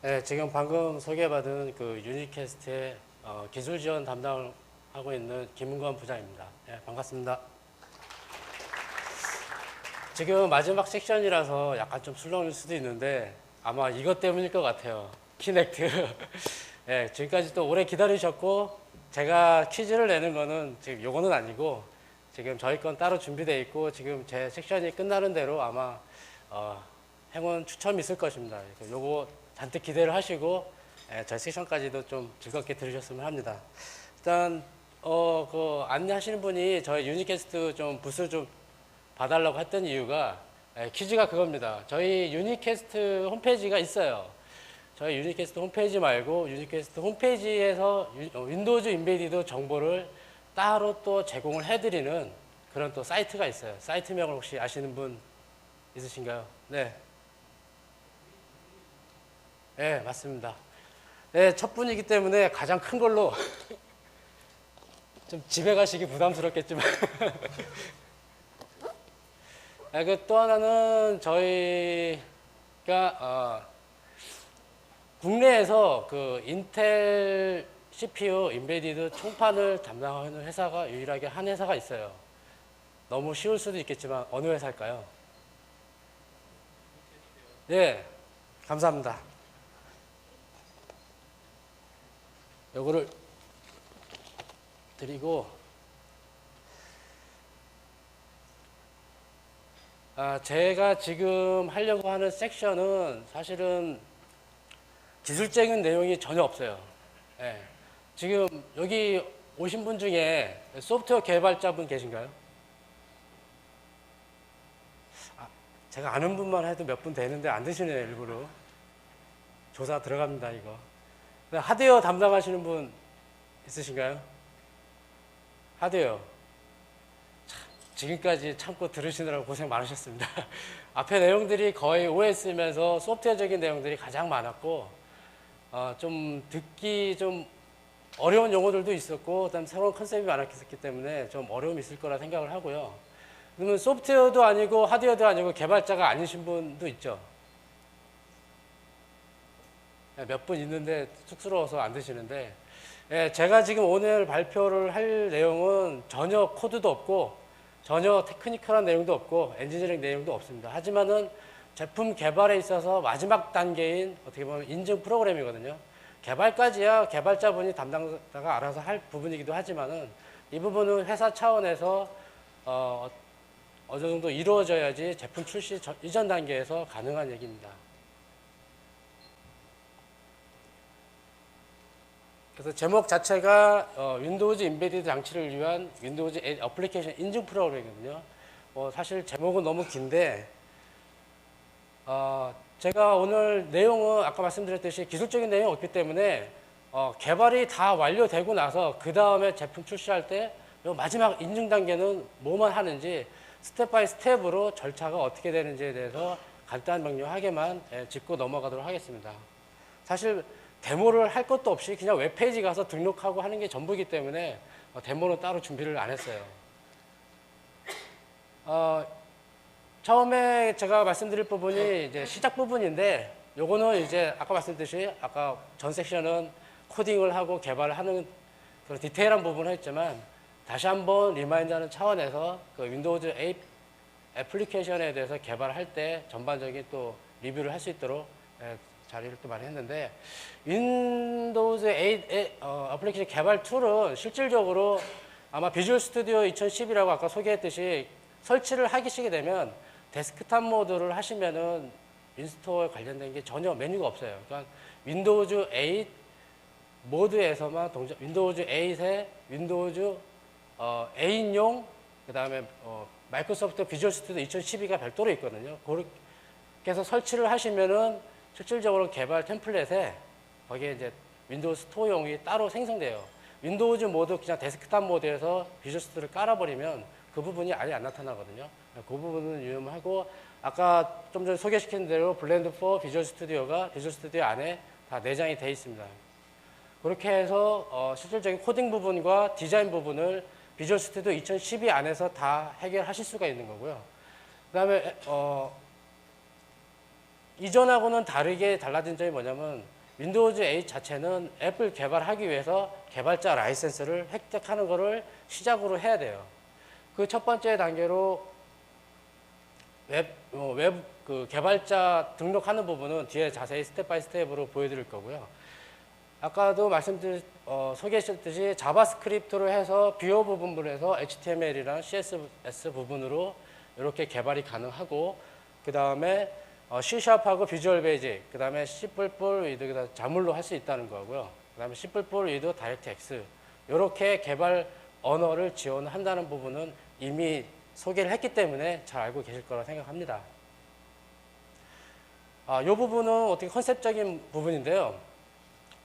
네, 지금 방금 소개받은 그 유니캐스트의 기술 지원 담당을 하고 있는 김은건 부장입니다. 네, 반갑습니다. 지금 마지막 섹션이라서 약간 좀 술렁일 수도 있는데 아마 이것 때문일 것 같아요. 키넥트. 네, 지금까지 또 오래 기다리셨고 제가 퀴즈를 내는 거는 지금 요거는 아니고 지금 저희 건 따로 준비되어 있고 지금 제 섹션이 끝나는 대로 아마 행운 추첨이 있을 것입니다. 요거 잔뜩 기대를 하시고 저희 섹션까지도 좀 즐겁게 들으셨으면 합니다. 일단 그 안내하시는 분이 저희 유니캐스트 좀 부스 좀 봐달라고 했던 이유가 퀴즈가 그겁니다. 저희 유니캐스트 홈페이지가 있어요. 저희 유니캐스트 홈페이지 말고 유니캐스트 홈페이지에서 윈도우즈 인베디드 정보를 따로 또 제공을 해드리는 그런 또 사이트가 있어요. 사이트명을 혹시 아시는 분 있으신가요? 네. 네, 맞습니다. 네, 첫 분이기 때문에 가장 큰 걸로 좀 집에 가시기 부담스럽겠지만 네, 그 또 하나는 저희가 국내에서 그 인텔 CPU 인베디드 총판을 담당하는 회사가 유일하게 한 회사가 있어요. 너무 쉬울 수도 있겠지만 어느 회사일까요? 네, 감사합니다. 요거를 드리고 제가 지금 하려고 하는 섹션은 사실은 기술적인 내용이 전혀 없어요. 네. 지금 여기 오신 분 중에 소프트웨어 개발자분 계신가요? 제가 아는 분만 해도 몇 분 되는데 안 되시네요, 일부러. 조사 들어갑니다, 이거. 하드웨어 담당하시는 분 있으신가요? 하드웨어. 지금까지 참고 들으시느라고 고생 많으셨습니다. 앞에 내용들이 거의 OS면서 소프트웨어적인 내용들이 가장 많았고, 좀 듣기 좀 어려운 용어들도 있었고, 그다음 새로운 컨셉이 많았기 때문에 좀 어려움이 있을 거라 생각을 하고요. 그러면 소프트웨어도 아니고 하드웨어도 아니고 개발자가 아니신 분도 있죠. 몇 분 있는데 쑥스러워서 안 드시는데, 제가 지금 오늘 발표를 할 내용은 전혀 코드도 없고 전혀 테크니컬한 내용도 없고 엔지니어링 내용도 없습니다. 하지만은 제품 개발에 있어서 마지막 단계인 어떻게 보면 인증 프로그램이거든요. 개발까지야 개발자분이 담당자가 알아서 할 부분이기도 하지만은 이 부분은 회사 차원에서 어느 정도 이루어져야지 제품 출시 이전 단계에서 가능한 얘기입니다. 그래서 제목 자체가 윈도우즈 인베디드 장치를 위한 윈도우즈 어플리케이션 인증 프로그램이거든요. 사실 제목은 너무 긴데 제가 오늘 내용은 아까 말씀드렸듯이 기술적인 내용이 없기 때문에 개발이 다 완료되고 나서 그 다음에 제품 출시할 때 마지막 인증 단계는 뭐만 하는지 스텝 바이 스텝으로 절차가 어떻게 되는지에 대해서 간단 명료하게만 짚고 넘어가도록 하겠습니다. 사실 데모를 할 것도 없이 그냥 웹페이지 가서 등록하고 하는 게 전부이기 때문에 데모는 따로 준비를 안 했어요. 처음에 제가 말씀드릴 부분이 이제 시작 부분인데 요거는 이제 아까 말씀드렸듯이 아까 전 섹션은 코딩을 하고 개발을 하는 그런 디테일한 부분을 했지만 다시 한번 리마인드하는 차원에서 그 윈도우즈 8 애플리케이션에 대해서 개발할 때 전반적인 또 리뷰를 할 수 있도록 자리를 또 많이 했는데 윈도우즈 8 애플리케이션 개발 툴은 실질적으로 아마 비주얼 스튜디오 2010이라고 아까 소개했듯이 설치를 하시게 되면 데스크탑 모드를 하시면은 윈스토어에 관련된 게 전혀 메뉴가 없어요. 그러니까 윈도우즈 8 모드에서만 윈도우즈 8에 윈도우즈 8용 그 다음에 마이크로소프트 비주얼 스튜디오 2012가 별도로 있거든요. 그렇게 해서 설치를 하시면은 실질적으로 개발 템플릿에 거기에 이제 윈도우 스토어용이 따로 생성돼요. 윈도우즈 모드 그냥 데스크탑 모드에서 비주얼 스튜디오를 깔아버리면 그 부분이 아예 안 나타나거든요. 그 부분은 유념하고 아까 좀 전에 소개시킨 대로 블렌드 4 비주얼 스튜디오가 비주얼 스튜디오 안에 다 내장이 되어 있습니다. 그렇게 해서 실질적인 코딩 부분과 디자인 부분을 비주얼 스튜디오 2012 안에서 다 해결하실 수가 있는 거고요. 그 다음에 이전하고는 다르게 달라진 점이 뭐냐면 윈도우즈 8 자체는 앱을 개발하기 위해서 개발자 라이센스를 획득하는 것을 시작으로 해야 돼요. 그 첫 번째 단계로 그 개발자 등록하는 부분은 뒤에 자세히 스텝 바이 스텝으로 보여드릴 거고요. 아까도 소개하셨듯이 자바스크립트로 해서 비오 부분에서 HTML이랑 CSS 부분으로 이렇게 개발이 가능하고, 그 다음에 C#하고 비주얼 베이직, 그 다음에 C++ 위드 자물로 할 수 있다는 거고요. 그 다음에 C++ 위드 다이렉트 X, 이렇게 개발 언어를 지원한다는 부분은 이미 소개를 했기 때문에 잘 알고 계실 거라 생각합니다. 이 부분은 어떻게 컨셉적인 부분인데요.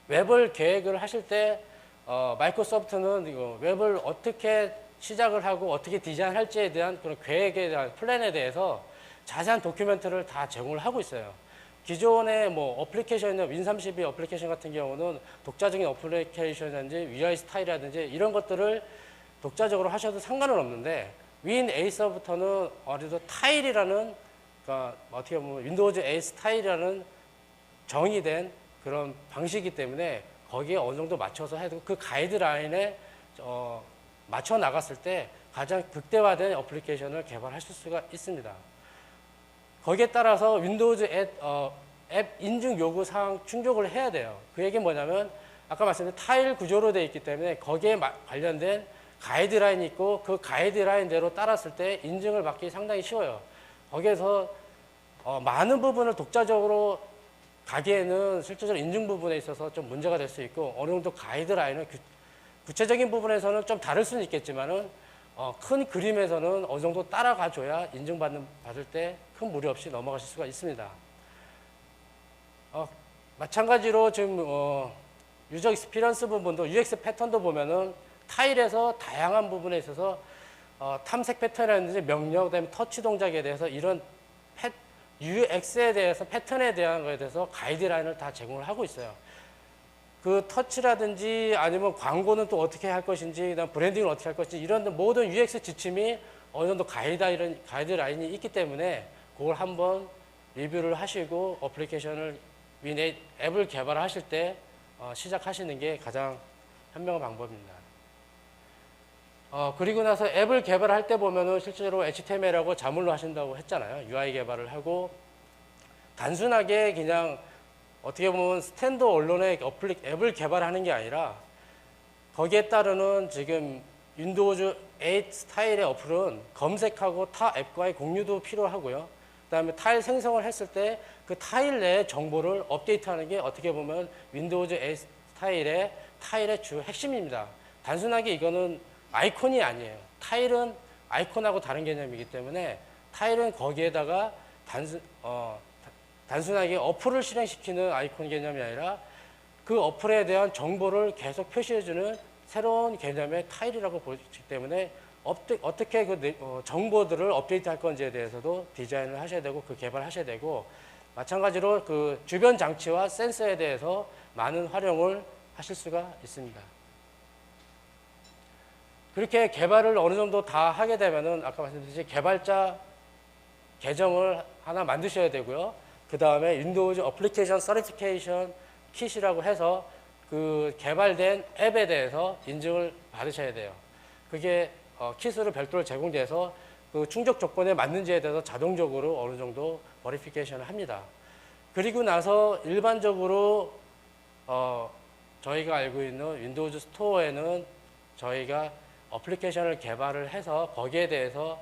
웹을 계획을 하실 때 마이크로소프트는 이거 웹을 어떻게 시작을 하고 어떻게 디자인할지에 대한 그런 계획에 대한 플랜에 대해서 자세한 도큐멘트를 다 제공을 하고 있어요. 기존의 뭐 어플리케이션이나 윈32 어플리케이션 같은 경우는 독자적인 어플리케이션이라든지 UI 스타일이라든지 이런 것들을 독자적으로 하셔도 상관은 없는데, 윈 8서부터는 어디서 타일이라는, 그러니까 어떻게 보면 윈도우즈 8 스타일이라는 정의된 그런 방식이기 때문에 거기에 어느 정도 맞춰서 해도 그 가이드라인에 맞춰 나갔을 때 가장 극대화된 어플리케이션을 개발하실 수가 있습니다. 거기에 따라서 윈도우즈 앱 인증 요구 사항 충족을 해야 돼요. 그 얘기는 뭐냐면 아까 말씀드린 타일 구조로 되어 있기 때문에 거기에 관련된 가이드라인이 있고 그 가이드라인대로 따랐을 때 인증을 받기 상당히 쉬워요. 거기에서 많은 부분을 독자적으로 가기에는 실제적으로 인증 부분에 있어서 좀 문제가 될 수 있고, 어느 정도 가이드라인은 구체적인 부분에서는 좀 다를 수는 있겠지만은 큰 그림에서는 어느 정도 따라가줘야 인증받을 때 큰 무리 없이 넘어가실 수가 있습니다. 마찬가지로 지금 유저 익스피리언스 부분도 UX 패턴도 보면은 타일에서 다양한 부분에 있어서 탐색 패턴이라든지 명령, 그다음에 터치 동작에 대해서 이런 UX에 대해서 패턴에 대한 것에 대해서 가이드라인을 다 제공을 하고 있어요. 그 터치라든지 아니면 광고는 또 어떻게 할 것인지, 그다음 브랜딩을 어떻게 할 것인지 이런 모든 UX 지침이 어느 정도 가이드라인이 있기 때문에 그걸 한번 리뷰를 하시고 어플리케이션을 앱을 개발하실 때 시작하시는 게 가장 현명한 방법입니다. 그리고 나서 앱을 개발할 때 보면은 실제로 HTML하고 자물로 하신다고 했잖아요. UI 개발을 하고 단순하게 그냥 어떻게 보면 스탠드 언론의 앱을 개발하는 게 아니라 거기에 따르는 지금 윈도우즈 8 스타일의 어플은 검색하고 타 앱과의 공유도 필요하고요. 그 다음에 타일 생성을 했을 때 그 타일 내의 정보를 업데이트하는 게 어떻게 보면 윈도우즈 8 타일의 주 핵심입니다. 단순하게 이거는 아이콘이 아니에요. 타일은 아이콘하고 다른 개념이기 때문에 타일은 거기에다가 단순하게 어플을 실행시키는 아이콘 개념이 아니라 그 어플에 대한 정보를 계속 표시해주는 새로운 개념의 타일이라고 보기 때문에 어떻게 그 정보들을 업데이트할 건지에 대해서도 디자인을 하셔야 되고 그 개발하셔야 되고, 마찬가지로 그 주변 장치와 센서에 대해서 많은 활용을 하실 수가 있습니다. 그렇게 개발을 어느 정도 다 하게 되면은 아까 말씀드렸듯이 개발자 계정을 하나 만드셔야 되고요. 그 다음에 윈도우즈 어플리케이션 서티피케이션 킷이라고 해서 그 개발된 앱에 대해서 인증을 받으셔야 돼요. 그게 킷으로 별도로 제공돼서 그 충족 조건에 맞는지에 대해서 자동적으로 어느 정도 버리피케이션을 합니다. 그리고 나서 일반적으로 저희가 알고 있는 윈도우즈 스토어에는 저희가 어플리케이션을 개발을 해서 거기에 대해서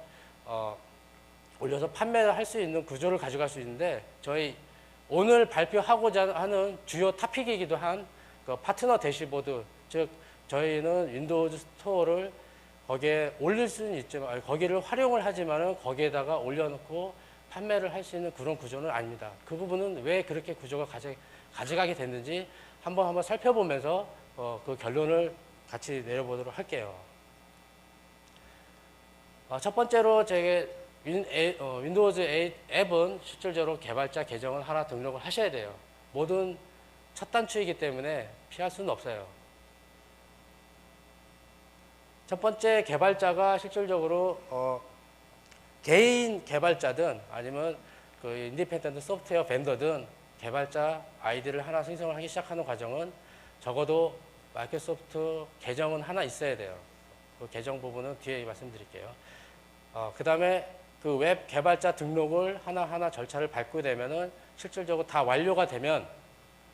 올려서 판매를 할 수 있는 구조를 가져갈 수 있는데, 저희 오늘 발표하고자 하는 주요 토픽이기도 한 그 파트너 대시보드, 즉 저희는 윈도우즈 스토어를 거기에 올릴 수는 있지만 거기를 활용을 하지만은 거기에다가 올려놓고 판매를 할 수 있는 그런 구조는 아닙니다. 그 부분은 왜 그렇게 구조가 가져가게 됐는지 한번 살펴보면서 그 결론을 같이 내려보도록 할게요. 첫 번째로 제가 윈도우즈 8 앱은 실질적으로 개발자 계정을 하나 등록을 하셔야 돼요. 모든 첫 단추이기 때문에 피할 수는 없어요. 첫 번째 개발자가 실질적으로 개인 개발자든 아니면 그 인디펜던트 소프트웨어 벤더든 개발자 아이디를 하나 생성을 하기 시작하는 과정은 적어도 마이크로소프트 계정은 하나 있어야 돼요. 그 계정 부분은 뒤에 말씀드릴게요. 그 다음에 그 웹 개발자 등록을 하나하나 절차를 밟고 되면은 실질적으로 다 완료가 되면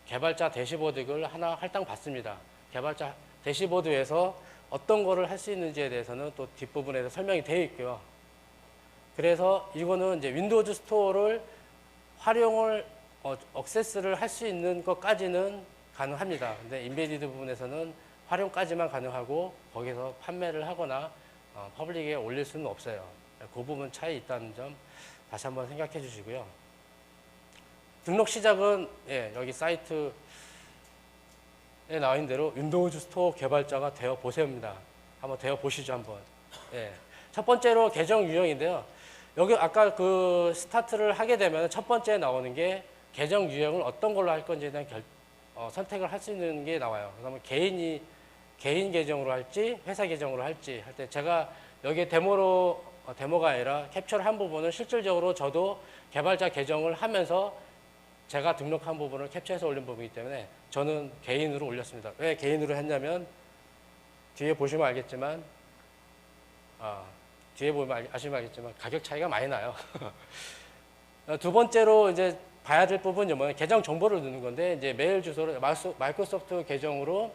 개발자 대시보드를 하나 할당 받습니다. 개발자 대시보드에서 어떤 거를 할 수 있는지에 대해서는 또 뒷부분에서 설명이 되어 있고요. 그래서 이거는 이제 윈도우즈 스토어를 활용을 액세스를 할 수 있는 것까지는 가능합니다. 근데 인베디드 부분에서는 활용까지만 가능하고 거기서 판매를 하거나 퍼블릭에 올릴 수는 없어요. 그 부분 차이 있다는 점 다시 한번 생각해 주시고요. 등록 시작은 여기 사이트에 나와 있는 대로 윈도우즈 스토어 개발자가 되어 보세요입니다. 한번 되어 보시죠 한번. 첫 번째로 계정 유형인데요. 여기 아까 그 스타트를 하게 되면 첫 번째 나오는 게 계정 유형을 어떤 걸로 할 건지에 대한 선택을 할 수 있는 게 나와요. 그러면 개인 계정으로 할지 회사 계정으로 할지 할 때 제가 여기 데모가 아니라 캡처를 한 부분은 실질적으로 저도 개발자 계정을 하면서 제가 등록한 부분을 캡처해서 올린 부분이기 때문에 저는 개인으로 올렸습니다. 왜 개인으로 했냐면 뒤에 보시면 알겠지만 아시면 알겠지만 가격 차이가 많이 나요. 두 번째로 이제 봐야 될 부분이 뭐냐면 계정 정보를 넣는 건데 이제 메일 주소를 마이크로소프트 계정으로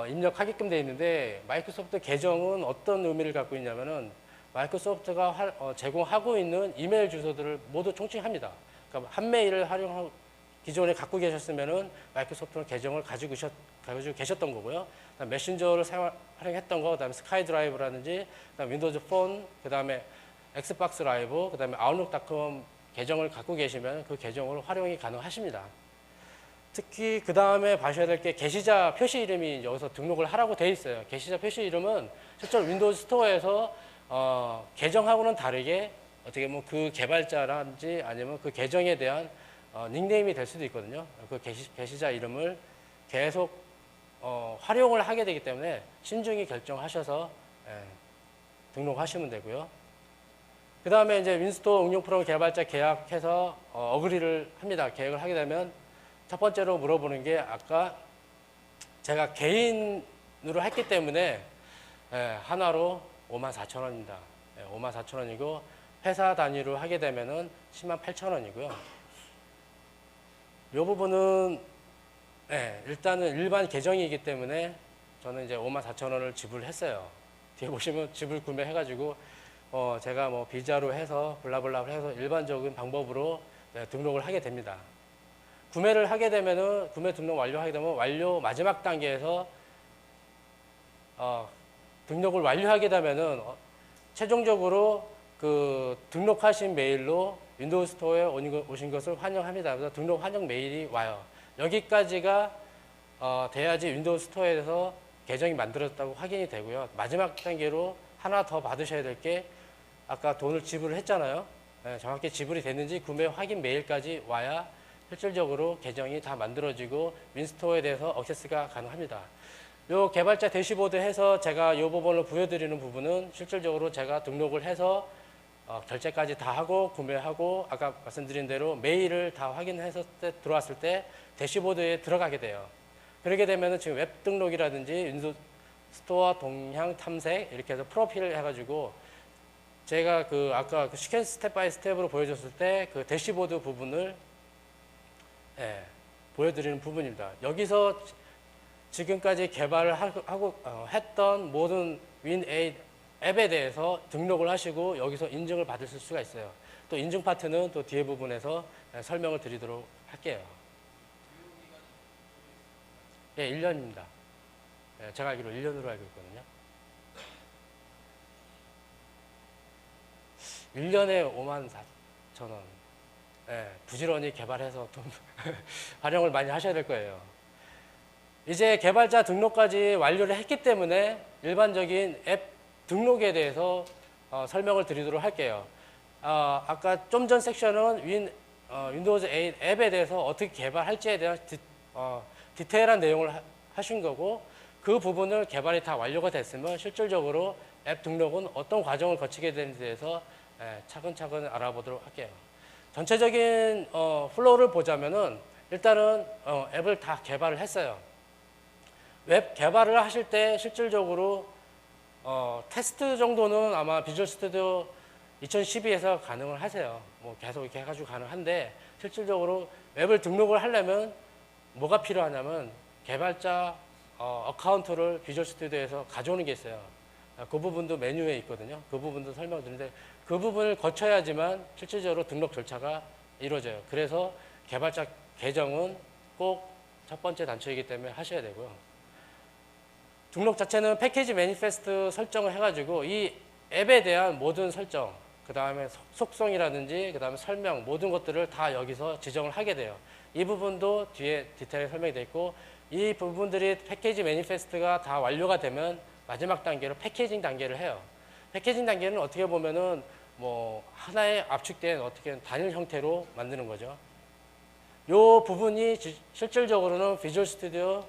입력하게끔 되어 있는데 마이크로소프트 계정은 어떤 의미를 갖고 있냐면은 마이크로소프트가 제공하고 있는 이메일 주소들을 모두 총칭합니다. 그러니까 한 메일을 기존에 갖고 계셨으면은 마이크로소프트 계정을 가지고 계셨던 거고요. 그다음 메신저를 활용했던 거, 그다음에 스카이 드라이브라든지, 그다음 윈도우즈 폰, 그다음에 엑스박스 라이브, 그다음에 아웃룩닷컴 계정을 갖고 계시면 그 계정을 활용이 가능하십니다. 특히 그 다음에 봐셔야 될 게 게시자 표시 이름이 여기서 등록을 하라고 되어 있어요. 게시자 표시 이름은 실제로 윈도우 스토어에서 계정하고는 다르게 어떻게 보면 그 개발자라든지 아니면 그 계정에 대한 닉네임이 될 수도 있거든요. 그 게시자 이름을 계속 활용을 하게 되기 때문에 신중히 결정하셔서 등록하시면 되고요. 그 다음에 이제 윈스토어 응용 프로그램 개발자 계약해서 어그리를 합니다. 계약을 하게 되면 첫 번째로 물어보는 게 아까 제가 개인으로 했기 때문에 하나로 54,000원입니다. 54,000원이고 회사 단위로 하게 되면은 108,000원이고요. 이 부분은 일단은 일반 계정이기 때문에 저는 이제 54,000원을 지불했어요. 뒤에 보시면 지불 구매해가지고 제가 뭐 비자로 해서 블라블라를 해서 일반적인 방법으로 등록을 하게 됩니다. 구매를 하게 되면은 구매 등록 완료하게 되면 완료 마지막 단계에서 등록을 완료하게 되면은 최종적으로 그 등록하신 메일로 윈도우 스토어에 오신 것을 환영합니다. 그래서 등록 환영 메일이 와요. 여기까지가 돼야지 윈도우 스토어에서 계정이 만들어졌다고 확인이 되고요. 마지막 단계로 하나 더 받으셔야 될 게 아까 돈을 지불을 했잖아요. 정확히 지불이 됐는지 구매 확인 메일까지 와야 실질적으로 계정이 다 만들어지고 윈스토어에 대해서 액세스가 가능합니다. 요 개발자 대시보드 해서 제가 이 부분을 보여드리는 부분은 실질적으로 제가 등록을 해서 결제까지 다 하고 구매하고 아까 말씀드린 대로 메일을 다 확인해서 들어왔을 때 대시보드에 들어가게 돼요. 그렇게 되면은 지금 웹 등록이라든지 윈도우 스토어 동향 탐색 이렇게 해서 프로필을 해가지고 제가 그 아까 그 시퀀스 스텝 바이 스텝으로 보여줬을 때 그 대시보드 부분을 보여드리는 부분입니다. 여기서 지금까지 개발을 하고 했던 모든 윈8 앱에 대해서 등록을 하시고 여기서 인증을 받으실 수가 있어요. 또 인증 파트는 또 뒤에 부분에서 설명을 드리도록 할게요. 1년입니다. 제가 알기로 1년으로 알고 있거든요. 1년에 54,000원. 부지런히 개발해서 돈 활용을 많이 하셔야 될 거예요. 이제 개발자 등록까지 완료를 했기 때문에 일반적인 앱 등록에 대해서 설명을 드리도록 할게요. 아까 좀 전 섹션은 윈도우즈 8 앱에 대해서 어떻게 개발할지에 대한 디테일한 내용을 하신 거고 그 부분을 개발이 다 완료가 됐으면 실질적으로 앱 등록은 어떤 과정을 거치게 되는지에 대해서 차근차근 알아보도록 할게요. 전체적인 플로우를 보자면은 일단은 앱을 다 개발을 했어요. 웹 개발을 하실 때 실질적으로 테스트 정도는 아마 비주얼 스튜디오 2012에서 가능을 하세요. 뭐 계속 이렇게 해가지고 가능한데 실질적으로 웹을 등록을 하려면 뭐가 필요하냐면 개발자 어카운트를 비주얼 스튜디오에서 가져오는 게 있어요. 그 부분도 메뉴에 있거든요. 그 부분도 설명드리는데 그 부분을 거쳐야지만 실질적으로 등록 절차가 이루어져요. 그래서 개발자 계정은 꼭 첫 번째 단초이기 때문에 하셔야 되고요. 등록 자체는 패키지 매니페스트 설정을 해가지고 이 앱에 대한 모든 설정, 그 다음에 속성이라든지 그 다음에 설명 모든 것들을 다 여기서 지정을 하게 돼요. 이 부분도 뒤에 디테일에 설명이 되어 있고 이 부분들이 패키지 매니페스트가 다 완료가 되면 마지막 단계로 패키징 단계를 해요. 패키징 단계는 어떻게 보면은 뭐 하나의 압축된 어떻게 단일 형태로 만드는 거죠. 이 부분이 실질적으로는 비주얼 스튜디오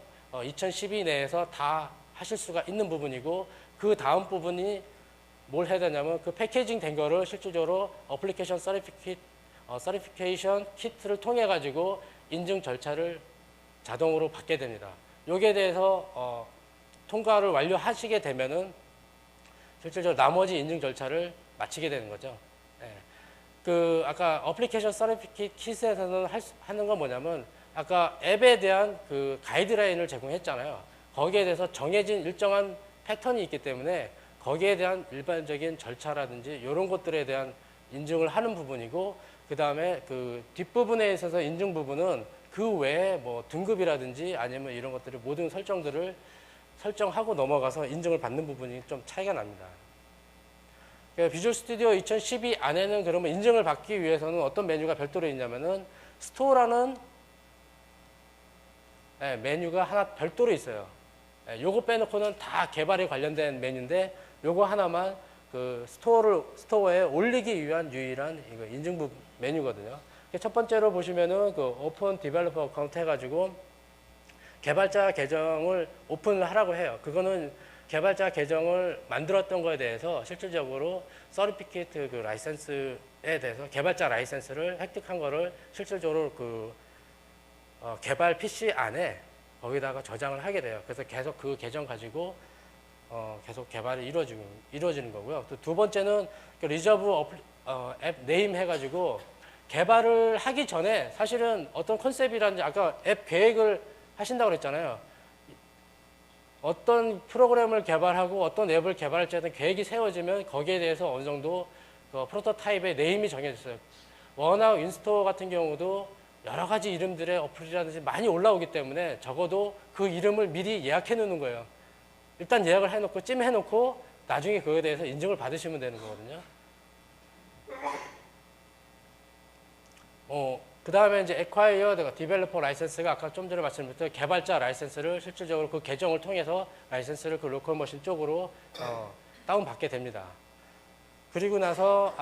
2012 내에서 다 하실 수가 있는 부분이고 그 다음 부분이 뭘 해야 되냐면 그 패키징 된 거를 실질적으로 어플리케이션 서리피케이션 키트를 통해 가지고 인증 절차를 자동으로 받게 됩니다. 여기에 대해서 통과를 완료하시게 되면은 실질적으로 나머지 인증 절차를 마치게 되는 거죠. 네. 그 아까 어플리케이션 서리피케이트 킷에서는 하는 건 뭐냐면 아까 앱에 대한 그 가이드라인을 제공했잖아요. 거기에 대해서 정해진 일정한 패턴이 있기 때문에 거기에 대한 일반적인 절차라든지 이런 것들에 대한 인증을 하는 부분이고 그 다음에 그 뒷부분에 있어서 인증 부분은 그 외에 뭐 등급이라든지 아니면 이런 것들을 모든 설정들을 설정하고 넘어가서 인증을 받는 부분이 좀 차이가 납니다. 비주얼 스튜디오 2012 안에는 그러면 인증을 받기 위해서는 어떤 메뉴가 별도로 있냐면은 스토어라는 메뉴가 하나 별도로 있어요. 요거 빼놓고는 다 개발에 관련된 메뉴인데 요거 하나만 그 스토어에 올리기 위한 유일한 이거 인증 메뉴거든요. 첫 번째로 보시면은 그 오픈 디벨로퍼 어카운트 해가지고 개발자 계정을 오픈을 하라고 해요. 그거는 개발자 계정을 만들었던 거에 대해서 실질적으로 서티피케이트 그 라이센스에 대해서 개발자 라이센스를 획득한 거를 실질적으로 그 개발 PC 안에 거기다가 저장을 하게 돼요. 그래서 계속 그 계정 가지고 계속 개발이 이루어지는 거고요. 또 두 번째는 리저브 앱 네임 해가지고 개발을 하기 전에 사실은 어떤 컨셉이라든지 아까 앱 계획을 하신다고 그랬잖아요. 어떤 프로그램을 개발하고 어떤 앱을 개발할지 하는 계획이 세워지면 거기에 대해서 어느 정도 그 프로토타입의 네임이 정해졌어요. 워낙 인스토어 같은 경우도 여러 가지 이름들의 어플이라든지 많이 올라오기 때문에 적어도 그 이름을 미리 예약해 놓는 거예요. 일단 예약을 해놓고 찜해놓고 나중에 그거에 대해서 인증을 받으시면 되는 거거든요. 그 다음에 이제 acquire developer 라이센스가 아까 좀 전에 말씀드렸던 개발자 라이센스를 실질적으로 그 계정을 통해서 라이센스를 그 로컬 머신 쪽으로 다운받게 됩니다. 그리고 나서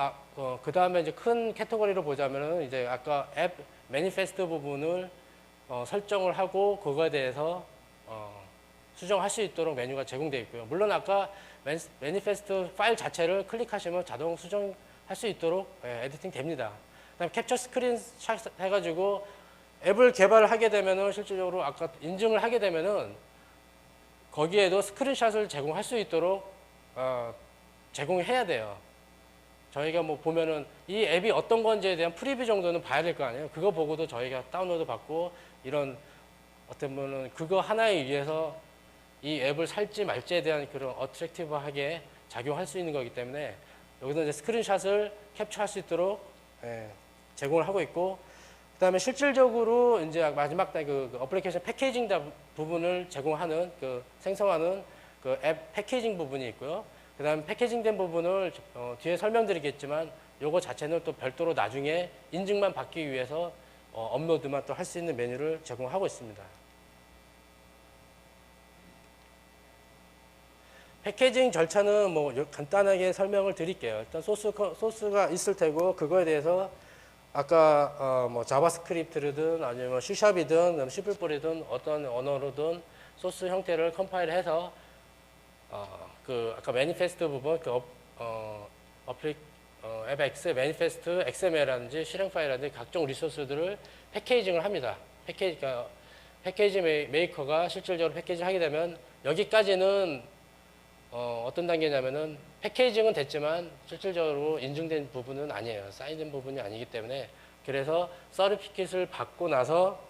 그 다음에 이제 큰 캐테고리로 보자면은 이제 아까 앱 매니페스트 부분을 설정을 하고 그거에 대해서 수정할 수 있도록 메뉴가 제공되어 있고요. 물론 아까 매니페스트 파일 자체를 클릭하시면 자동 수정할 수 있도록 에디팅 됩니다. 그다음에 캡처 스크린샷 해가지고 앱을 개발을 하게 되면은 실질적으로 아까 인증을 하게 되면은 거기에도 스크린샷을 제공할 수 있도록 제공해야 돼요. 저희가 뭐 보면은 이 앱이 어떤 건지에 대한 프리뷰 정도는 봐야 될 거 아니에요. 그거 보고도 저희가 다운로드 받고 이런 어떤 분은 그거 하나에 의해서 이 앱을 살지 말지에 대한 그런 어트랙티브하게 작용할 수 있는 거기 때문에 여기서 이제 스크린샷을 캡처할 수 있도록 제공을 하고 있고 그다음에 실질적으로 이제 마지막 그 어플리케이션 패키징 부분을 제공하는 그 생성하는 그 앱 패키징 부분이 있고요. 그다음에 패키징된 부분을 뒤에 설명드리겠지만 요거 자체는 또 별도로 나중에 인증만 받기 위해서 업로드만 또 할 수 있는 메뉴를 제공하고 있습니다. 패키징 절차는 뭐 간단하게 설명을 드릴게요. 일단 소스가 있을 테고 그거에 대해서 아까 뭐 자바스크립트든 아니면 C샵이든 C++이든 어떤 언어로든 소스 형태를 컴파일해서 그 아까 매니페스트 부분 그 앱X, 매니페스트, XML이라든지 실행 파일이라든지 각종 리소스들을 패키징을 합니다. 패키지 메이커가 실질적으로 패키징을 하게 되면 여기까지는 어떤 단계냐면은 패키징은 됐지만 실질적으로 인증된 부분은 아니에요. 사인된 부분이 아니기 때문에 그래서 서티피킷을 받고 나서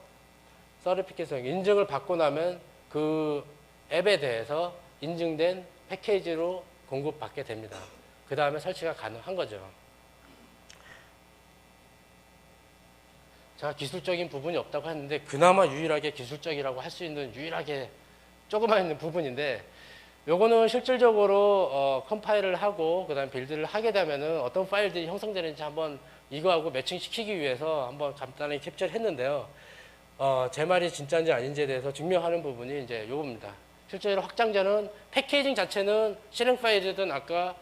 인증을 받고 나면 그 앱에 대해서 인증된 패키지로 공급받게 됩니다. 그 다음에 설치가 가능한 거죠. 제가 기술적인 부분이 없다고 했는데 그나마 유일하게 기술적이라고 할 수 있는 유일하게 조그만 있는 부분인데 요거는 실질적으로 컴파일을 하고 그 다음에 빌드를 하게 되면은 어떤 파일들이 형성되는지 한번 이거하고 매칭시키기 위해서 한번 간단히 캡처를 했는데요. 제 말이 진짜인지 아닌지에 대해서 증명하는 부분이 이제 요겁니다. 실제로 확장자는 패키징 자체는 실행 파일이든 아까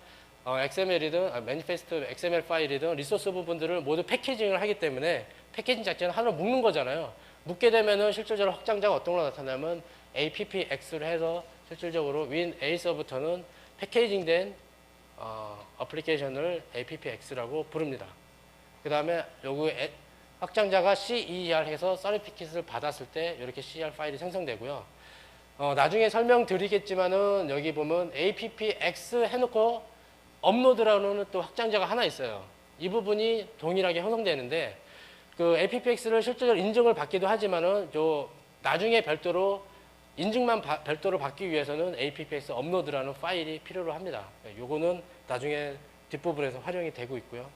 XML이든 매니페스트 XML 파일이든 리소스 부분들을 모두 패키징을 하기 때문에 패키징 자체는 하나로 묶는 거잖아요. 묶게 되면은 실질적으로 확장자가 어떤 걸로 나타나면 APPX를 해서 실질적으로 윈 A서부터는 패키징된 어플리케이션을 APPX라고 부릅니다. 그 다음에 요거 확장자가 CER 해서 서티피킷을 받았을 때 이렇게 CER 파일이 생성되고요. 나중에 설명드리겠지만은 여기 보면 APPX 해놓고 업로드라는 또 확장자가 하나 있어요. 이 부분이 동일하게 형성되는데 그 APPX를 실제로 인증을 받기도 하지만은 요 나중에 별도로 인증만 별도로 받기 위해서는 APPX 업로드라는 파일이 필요로 합니다. 요거는 나중에 뒷부분에서 활용이 되고 있고요.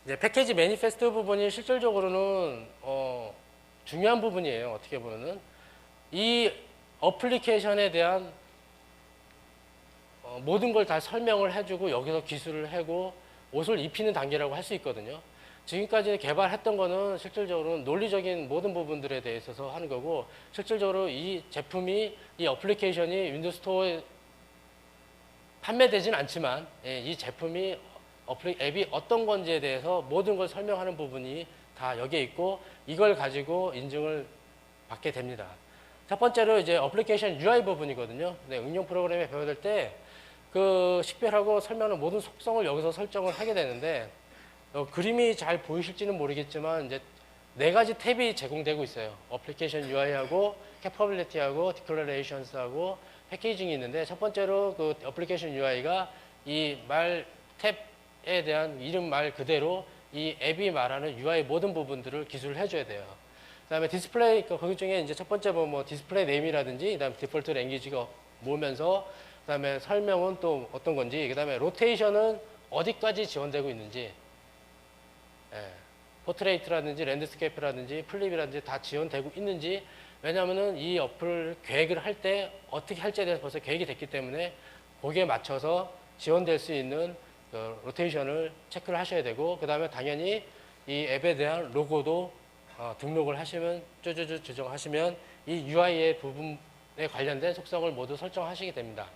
이제 패키지 매니페스트 부분이 실질적으로는 중요한 부분이에요. 어떻게 보면은 이 어플리케이션에 대한 모든 걸 다 설명을 해주고 여기서 기술을 하고 옷을 입히는 단계라고 할 수 있거든요. 지금까지 개발했던 거는 실질적으로는 논리적인 모든 부분들에 대해서 하는 거고 실질적으로 이 제품이 이 어플리케이션이 윈도우 스토어에 판매되진 않지만 이 제품이 앱이 어떤 건지에 대해서 모든 걸 설명하는 부분이 다 여기에 있고 이걸 가지고 인증을 받게 됩니다. 첫 번째로 이제 어플리케이션 UI 부분이거든요. 네, 응용 프로그램에 배워들 때 그 식별하고 설명하는 모든 속성을 여기서 설정을 하게 되는데 그림이 잘 보이실지는 모르겠지만 이제 네 가지 탭이 제공되고 있어요. 어플리케이션 UI하고 캐퍼빌리티하고 디클러레이션스하고 패키징이 있는데 첫 번째로 그 어플리케이션 UI가 이 말 탭에 대한 이름 말 그대로 이 앱이 말하는 UI 모든 부분들을 기술을 해줘야 돼요. 그 다음에 디스플레이, 거기 중에 이제 첫 번째 뭐 디스플레이 네임이라든지, 그 다음에 디폴트 랭귀지가 모으면서, 그 다음에 설명은 또 어떤 건지, 그 다음에 로테이션은 어디까지 지원되고 있는지, 포트레이트라든지, 랜드스케이프라든지, 플립이라든지 다 지원되고 있는지, 왜냐면은 이 어플 계획을 할 때 어떻게 할지에 대해서 벌써 계획이 됐기 때문에 거기에 맞춰서 지원될 수 있는 그 로테이션을 체크를 하셔야 되고, 그 다음에 당연히 이 앱에 대한 로고도 등록을 하시면 쪼쪼쪼 조정하시면 이 UI의 부분에 관련된 속성을 모두 설정하시게 됩니다.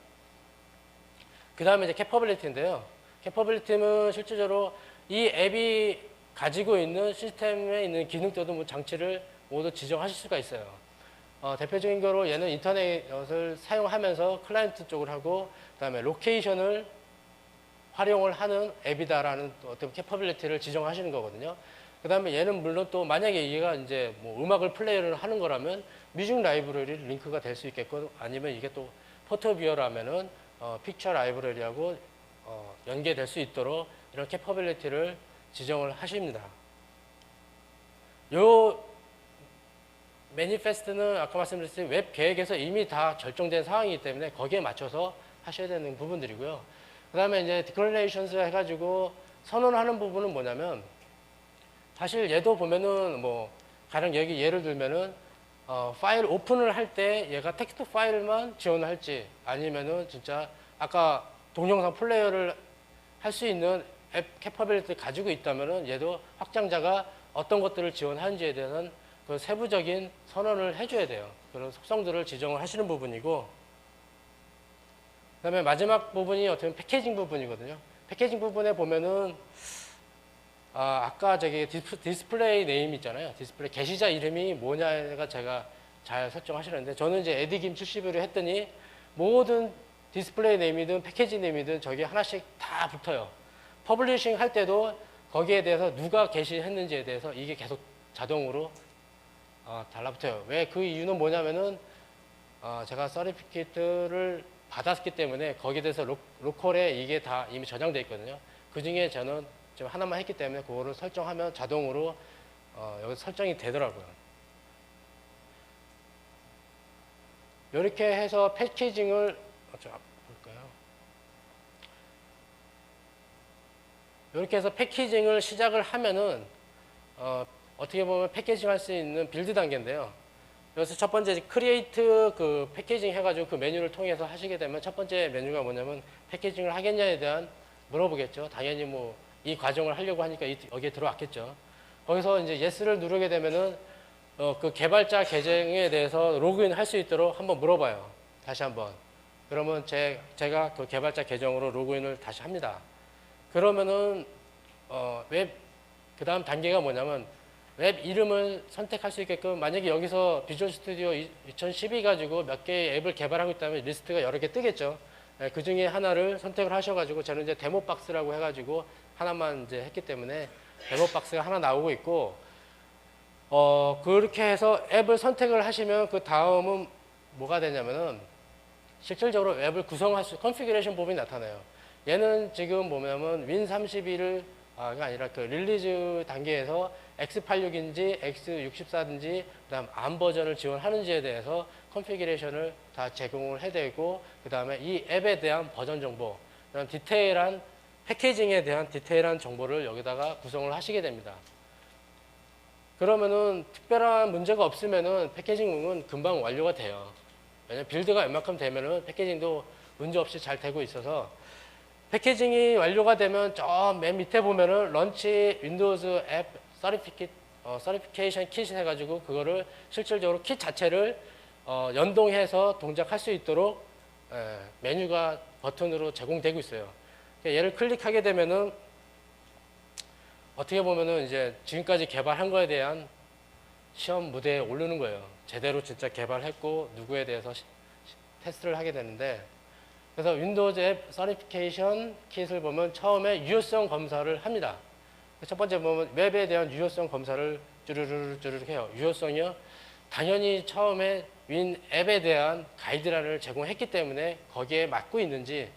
그 다음에 이제 캐퍼빌리티인데요. 캐퍼빌리티는 실질적으로 이 앱이 가지고 있는 시스템에 있는 기능 또는 뭐 장치를 모두 지정하실 수가 있어요. 대표적인 거로 얘는 인터넷을 사용하면서 클라이언트 쪽을 하고, 그 다음에 로케이션을 활용을 하는 앱이다라는 어떤 캐퍼빌리티를 지정하시는 거거든요. 그 다음에 얘는 물론 또 만약에 얘가 이제 뭐 음악을 플레이를 하는 거라면 뮤직 라이브러리 링크가 될 수 있겠고, 아니면 이게 또 포토뷰어라면은 픽처 라이브러리하고 연계될 수 있도록 이런 캐퍼빌리티를 지정을 하십니다. 요 매니페스트는 아까 말씀드렸듯이 웹 계획에서 이미 다 결정된 상황이기 때문에 거기에 맞춰서 하셔야 되는 부분들이고요. 그 다음에 이제 디클러레이션스 해가지고 선언하는 부분은 뭐냐면, 사실 얘도 보면은 뭐 가령 여기 예를 들면은 파일 오픈을 할 때 얘가 텍스트 파일만 지원할지, 아니면은 진짜 아까 동영상 플레이어를 할 수 있는 앱 캐퍼빌리티를 가지고 있다면은 얘도 확장자가 어떤 것들을 지원하는지에 대한 그 세부적인 선언을 해줘야 돼요. 그런 속성들을 지정을 하시는 부분이고, 그 다음에 마지막 부분이 어떻게 보면 패키징 부분이거든요. 패키징 부분에 보면은 아까 저기 디스플레이 네임 있잖아요. 디스플레이 게시자 이름이 뭐냐가 제가 잘 설정하시는데, 저는 이제 에디김 70으로 했더니 모든 디스플레이 네임이든 패키지 네임이든 저기 하나씩 다 붙어요. 퍼블리싱 할 때도 거기에 대해서 누가 게시했는지에 대해서 이게 계속 자동으로 달라붙어요. 왜 그 이유는 뭐냐면은 제가 서티피케이트를 받았기 때문에 거기에 대해서 로컬에 이게 다 이미 저장되어 있거든요. 그 중에 저는 지금 하나만 했기 때문에 그거를 설정하면 자동으로 여기 설정이 되더라고요. 이렇게 해서 패키징을 볼까요? 이렇게 해서 패키징을 시작을 하면은 어떻게 보면 패키징 할 수 있는 빌드 단계인데요. 그래서 첫 번째 크리에이트 그 패키징 해가지고 그 메뉴를 통해서 하시게 되면 첫 번째 메뉴가 뭐냐면 패키징을 하겠냐에 대한 물어보겠죠. 당연히 뭐 이 과정을 하려고 하니까 여기에 들어왔겠죠. 거기서 이제 yes를 누르게 되면은 그 개발자 계정에 대해서 로그인 할 수 있도록 한번 물어봐요. 다시 한번. 그러면 제가 그 개발자 계정으로 로그인을 다시 합니다. 그러면은 그 다음 단계가 뭐냐면 웹 이름을 선택할 수 있게끔 만약에 여기서 비주얼 스튜디오 2012 가지고 몇 개의 앱을 개발하고 있다면 리스트가 여러 개 뜨겠죠. 그 중에 하나를 선택을 하셔가지고 저는 이제 데모 박스라고 해가지고 하나만 이제 했기 때문에 데모 박스가 하나 나오고 있고 그렇게 해서 앱을 선택을 하시면 그 다음은 뭐가 되냐면은 실질적으로 앱을 구성할 수 컨피규레이션 부분이 나타나요. 얘는 지금 보면 윈32를 가 아니라 그 릴리즈 단계에서 X86인지 X64인지 그다음 ARM 버전을 지원하는지에 대해서 컨피규레이션을 다 제공을 해야 되고 그다음에 이 앱에 대한 버전 정보, 그다음 디테일한 패키징에 대한 디테일한 정보를 여기다가 구성을 하시게 됩니다. 그러면은 특별한 문제가 없으면은 패키징은 금방 완료가 돼요. 왜냐면 빌드가 웬만큼 되면은 패키징도 문제 없이 잘 되고 있어서 패키징이 완료가 되면 저 맨 밑에 보면은 런치 윈도우즈 앱 서티피케이션 킷 해가지고 그거를 실질적으로 킷 자체를 연동해서 동작할 수 있도록 메뉴가 버튼으로 제공되고 있어요. 얘를 클릭하게 되면은 어떻게 보면은 이제 지금까지 개발한 거에 대한 시험 무대에 오르는 거예요. 제대로 진짜 개발했고 누구에 대해서 테스트를 하게 되는데 그래서 윈도우즈 앱 서티피케이션 킷을 보면 처음에 유효성 검사를 합니다. 첫 번째 보면 웹에 대한 유효성 검사를 쭈르륵 해요. 유효성이요? 당연히 처음에 윈 앱에 대한 가이드라인을 제공했기 때문에 거기에 맞고 있는지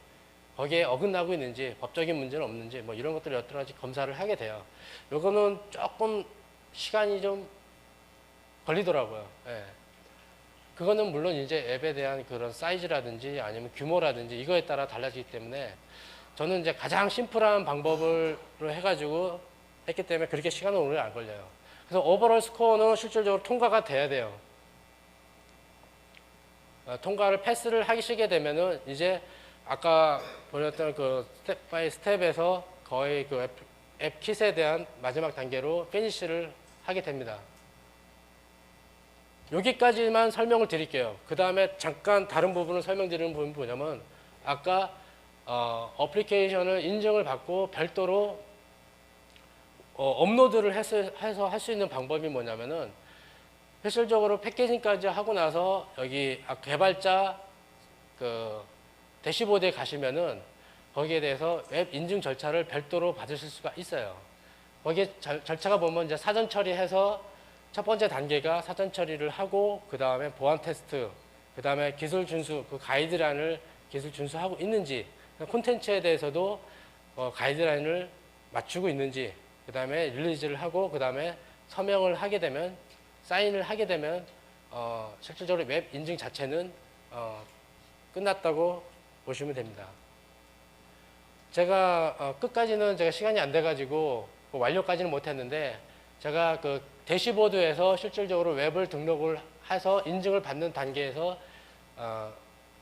거기에 어긋나고 있는지 법적인 문제는 없는지 뭐 이런 것들 여러 가지 검사를 하게 돼요. 요거는 조금 시간이 좀 걸리더라고요. 예. 그거는 물론 이제 앱에 대한 그런 사이즈라든지 아니면 규모라든지 이거에 따라 달라지기 때문에 저는 이제 가장 심플한 방법으로 해가지고 했기 때문에 그렇게 시간은 오래 안 걸려요. 그래서 오버롤 스코어는 실질적으로 통과가 돼야 돼요. 통과를 패스를 하시게 되면은 이제 아까 보였던 그 스텝 바이 스텝에서 거의 그 앱 킷에 대한 마지막 단계로 피니시를 하게 됩니다. 여기까지만 설명을 드릴게요. 그 다음에 잠깐 다른 부분을 설명드리는 부분이 뭐냐면 아까 어플리케이션을 인증을 받고 별도로 업로드를 해서 할 수 있는 방법이 뭐냐면은 실질적으로 패키징까지 하고 나서 여기 개발자 그 대시보드에 가시면은 거기에 대해서 웹 인증 절차를 별도로 받으실 수가 있어요. 거기에 절차가 보면 이제 사전 처리해서 첫 번째 단계가 사전 처리를 하고 그 다음에 보안 테스트, 그 다음에 기술 준수, 그 가이드라인을 기술 준수하고 있는지, 콘텐츠에 대해서도 가이드라인을 맞추고 있는지, 그 다음에 릴리즈를 하고 그 다음에 서명을 하게 되면 사인을 하게 되면 실질적으로 웹 인증 자체는 끝났다고 보시면 됩니다. 제가 끝까지는 제가 시간이 안 돼가지고 완료까지는 못했는데 제가 그 대시보드에서 실질적으로 웹을 등록을 해서 인증을 받는 단계에서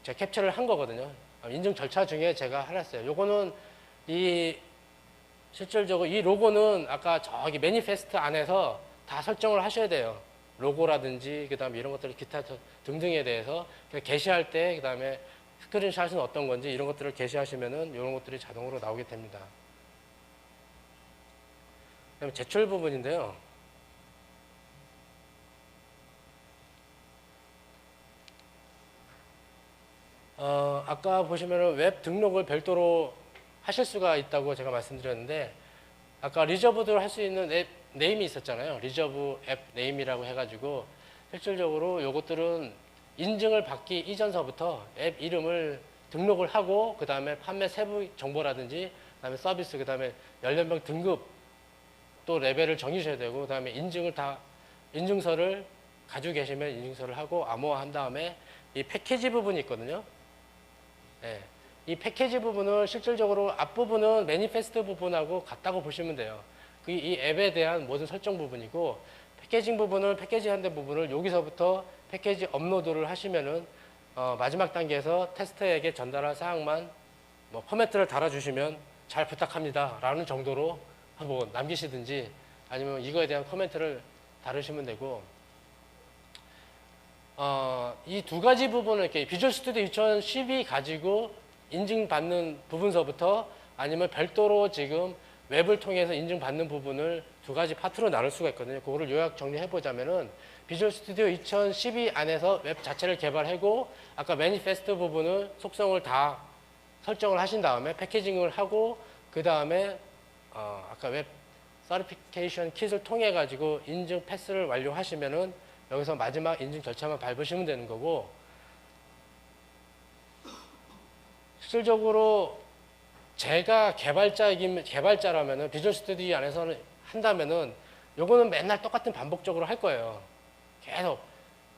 제가 캡처를 한 거거든요. 인증 절차 중에 제가 하나였어요. 요거는 실질적으로 이 로고는 아까 저기 매니페스트 안에서 다 설정을 하셔야 돼요. 로고라든지 그다음에 이런 것들 기타 등등에 대해서 게시할 때 그다음에 스크린샷은 어떤 건지 이런 것들을 게시하시면은 이런 것들이 자동으로 나오게 됩니다. 그다음에 제출 부분인데요. 아까 보시면은 웹 등록을 별도로 하실 수가 있다고 제가 말씀드렸는데, 아까 리저브드를 할 수 있는 앱 네임이 있었잖아요. 리저브 앱 네임이라고 해가지고, 실질적으로 요것들은 인증을 받기 이전서부터 앱 이름을 등록을 하고, 그 다음에 판매 세부 정보라든지, 그 다음에 서비스, 그 다음에 연령별 등급, 또 레벨을 정해주셔야 되고, 그 다음에 인증서를 가지고 계시면 인증서를 하고 암호화한 다음에 이 패키지 부분이 있거든요. 네. 이 패키지 부분을 실질적으로 앞부분은 매니페스트 부분하고 같다고 보시면 돼요. 이 앱에 대한 모든 설정 부분이고, 패키징 부분을, 패키지 한대 부분을 여기서부터 패키지 업로드를 하시면은 마지막 단계에서 테스터에게 전달할 사항만 뭐 포맷을 달아주시면 잘 부탁합니다 라는 정도로 뭐 남기시든지, 아니면 이거에 대한 코멘트를 다루시면 되고, 이 두 가지 부분을 이렇게 비주얼 스튜디오 2012 가지고 인증받는 부분서부터, 아니면 별도로 지금 웹을 통해서 인증받는 부분을 두 가지 파트로 나눌 수가 있거든요. 그거를 요약 정리해 보자면은, 비주얼 스튜디오 2012 안에서 웹 자체를 개발하고, 아까 매니페스트 부분을 속성을 다 설정을 하신 다음에 패키징을 하고, 그 다음에 아까 웹 서티피케이션 킷을 통해 가지고 인증 패스를 완료하시면은 여기서 마지막 인증 절차만 밟으시면 되는 거고, 실질적으로 제가 개발자라면은 비주얼 스튜디오 안에서는 한다면은 요거는 맨날 똑같은 반복적으로 할 거예요. 계속.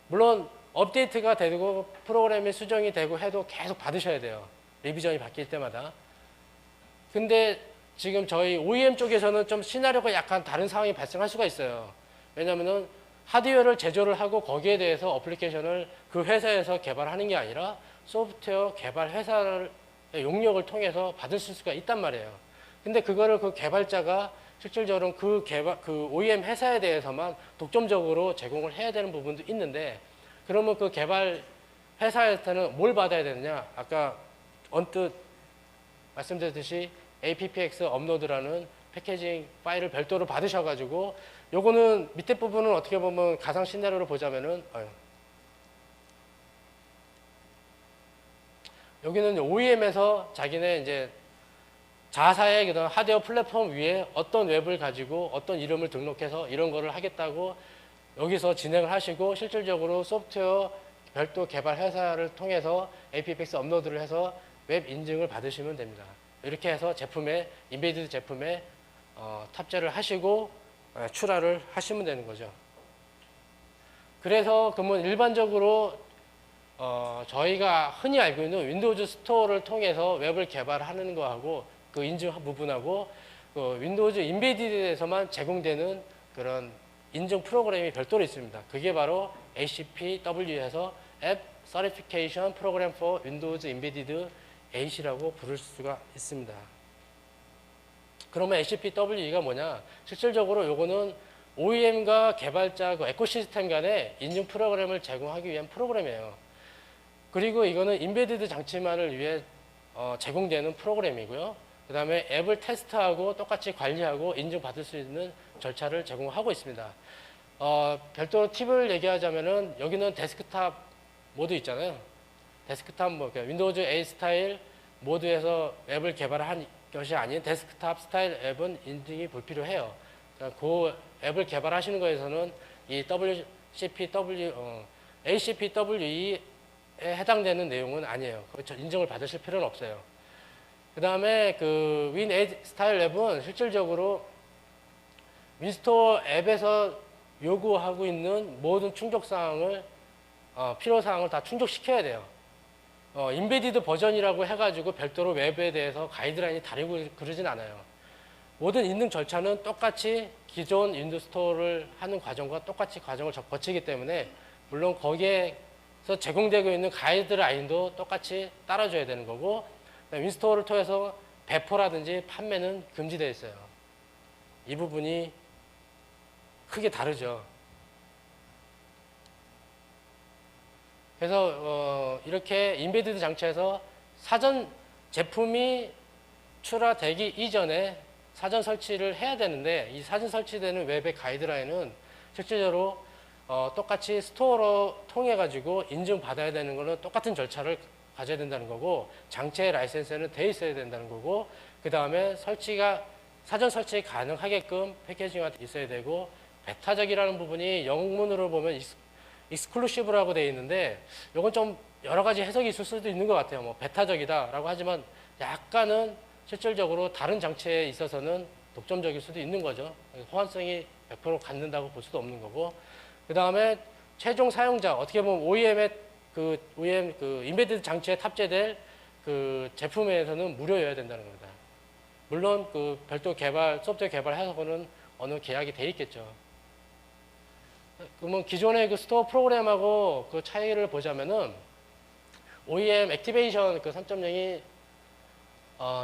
물론 업데이트가 되고 프로그램이 수정이 되고 해도 계속 받으셔야 돼요. 리비전이 바뀔 때마다. 근데 지금 저희 OEM 쪽에서는 좀 시나리오가 약간 다른 상황이 발생할 수가 있어요. 왜냐면은 하드웨어를 제조를 하고 거기에 대해서 어플리케이션을 그 회사에서 개발하는 게 아니라 소프트웨어 개발 회사의 용역을 통해서 받을 수가 있단 말이에요. 근데 그거를 그 개발자가 실질적으로 그 OEM 회사에 대해서만 독점적으로 제공을 해야 되는 부분도 있는데, 그러면 그 개발 회사에서는 뭘 받아야 되느냐? 아까 언뜻 말씀드렸듯이 APPX 업로드라는 패키징 파일을 별도로 받으셔가지고, 요거는 밑에 부분은 어떻게 보면 가상 시나리오로 보자면은, 여기는 OEM에서 자기네 이제 자사의 그런 하드웨어 플랫폼 위에 어떤 웹을 가지고 어떤 이름을 등록해서 이런 거를 하겠다고 여기서 진행을 하시고, 실질적으로 소프트웨어 별도 개발 회사를 통해서 APPX 업로드를 해서 웹 인증을 받으시면 됩니다. 이렇게 해서 인베디드 제품에 탑재를 하시고 출하를 하시면 되는 거죠. 그래서 그러면 일반적으로 저희가 흔히 알고 있는 윈도우즈 스토어를 통해서 웹을 개발하는 거하고 그 인증 부분하고 그 윈도우즈 인베디드에서만 제공되는 그런 인증 프로그램이 별도로 있습니다. 그게 바로 ACPW에서 App Certification Program for Windows Embedded AC라고 부를 수가 있습니다. 그러면 ACPWE가 뭐냐? 실질적으로 요거는 OEM과 개발자 그 에코시스템 간의 인증 프로그램을 제공하기 위한 프로그램이에요. 그리고 이거는 인베디드 장치만을 위해 제공되는 프로그램이고요. 그 다음에 앱을 테스트하고 똑같이 관리하고 인증받을 수 있는 절차를 제공하고 있습니다. 별도로 팁을 얘기하자면은 여기는 데스크탑 모드 있잖아요. 데스크탑 윈도우즈 A 스타일 모드에서 앱을 개발한 것이 아닌 데스크탑 스타일 앱은 인증이 불필요해요. 그러니까 그 앱을 개발하시는 거에서는 이 ACPWE에 해당되는 내용은 아니에요. 인증을 받으실 필요는 없어요. 그 다음에 그 윈 A 스타일 앱은 실질적으로 윈스토어 앱에서 요구하고 있는 모든 충족사항을 필요사항을 다 충족시켜야 돼요. 인베디드 버전이라고 해가지고 별도로 웹에 대해서 가이드라인이 다르고 그러진 않아요. 모든 인증 절차는 똑같이 기존 윈도우 스토어를 하는 과정과 똑같이 과정을 거치기 때문에, 물론 거기에서 제공되고 있는 가이드라인도 똑같이 따라줘야 되는 거고, 윈스토어를 통해서 배포라든지 판매는 금지되어 있어요. 이 부분이 크게 다르죠. 그래서 이렇게 인베디드 장치에서 사전 제품이 출하되기 이전에 사전 설치를 해야 되는데, 이 사전 설치되는 웹의 가이드라인은 실질적으로 똑같이 스토어로 통해 가지고 인증받아야 되는 거는 똑같은 절차를 가져야 된다는 거고, 장치의 라이센스는 돼 있어야 된다는 거고, 그 다음에 사전 설치 가능하게끔 패키징화 돼 있어야 되고, 배타적이라는 부분이 영문으로 보면 익스클루시브라고 되어 있는데, 이건 좀 여러 가지 해석이 있을 수도 있는 것 같아요. 뭐 배타적이다라고 하지만 약간은 실질적으로 다른 장치에 있어서는 독점적일 수도 있는 거죠. 호환성이 100% 갖는다고 볼 수도 없는 거고, 그 다음에 최종 사용자, 어떻게 보면 OEM 그 인베디드 장치에 탑재될 그 제품에서는 무료여야 된다는 겁니다. 물론 그 별도 소프트웨어 개발해서는 어느 계약이 돼 있겠죠. 그러면 기존의 그 스토어 프로그램하고 그 차이를 보자면은 OEM 액티베이션 그 3.0이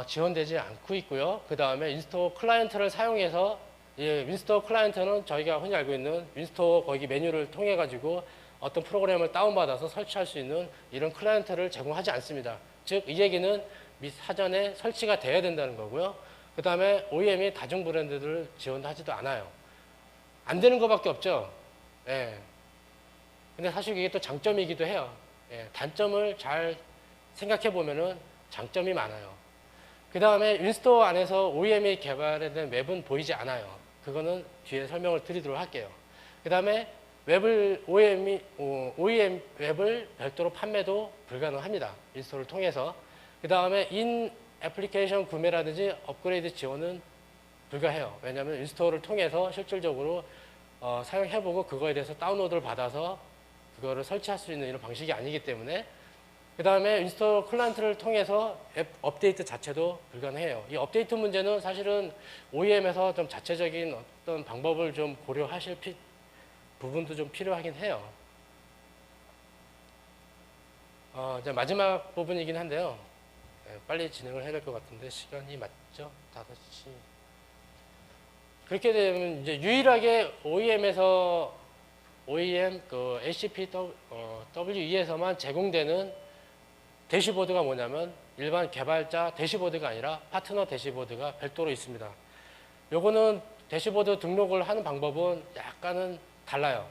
지원되지 않고 있고요. 그 다음에 윈스토어 클라이언트를 사용해서, 윈스토어 클라이언트는 저희가 흔히 알고 있는 윈스토어 거기 메뉴를 통해 가지고 어떤 프로그램을 다운받아서 설치할 수 있는 이런 클라이언트를 제공하지 않습니다. 즉 이 얘기는 사전에 설치가 돼야 된다는 거고요. 그 다음에 OEM이 다중 브랜드들을 지원하지도 않아요. 안 되는 것밖에 없죠. 예. 근데 사실 이게 또 장점이기도 해요. 예. 단점을 잘 생각해 보면은 장점이 많아요. 그 다음에 윈스토어 안에서 OEM이 개발된 웹은 보이지 않아요. 그거는 뒤에 설명을 드리도록 할게요. 그 다음에 OEM 웹을 별도로 판매도 불가능합니다. 윈스토어를 통해서. 그 다음에 인 애플리케이션 구매라든지 업그레이드 지원은 불가해요. 왜냐하면 윈스토어를 통해서 실질적으로 사용해보고 그거에 대해서 다운로드를 받아서 그거를 설치할 수 있는 이런 방식이 아니기 때문에, 그 다음에 윈스토어 클라이언트를 통해서 앱 업데이트 자체도 불가능해요. 이 업데이트 문제는 사실은 OEM에서 좀 자체적인 어떤 방법을 좀 고려하실 부분도 좀 필요하긴 해요. 이제 마지막 부분이긴 한데요. 빨리 진행을 해야 될 것 같은데 시간이 맞죠? 5시. 그렇게 되면 이제 유일하게 OEM 그 HCPWE에서만 제공되는 대시보드가 뭐냐면 일반 개발자 대시보드가 아니라 파트너 대시보드가 별도로 있습니다. 요거는 대시보드 등록을 하는 방법은 약간은 달라요.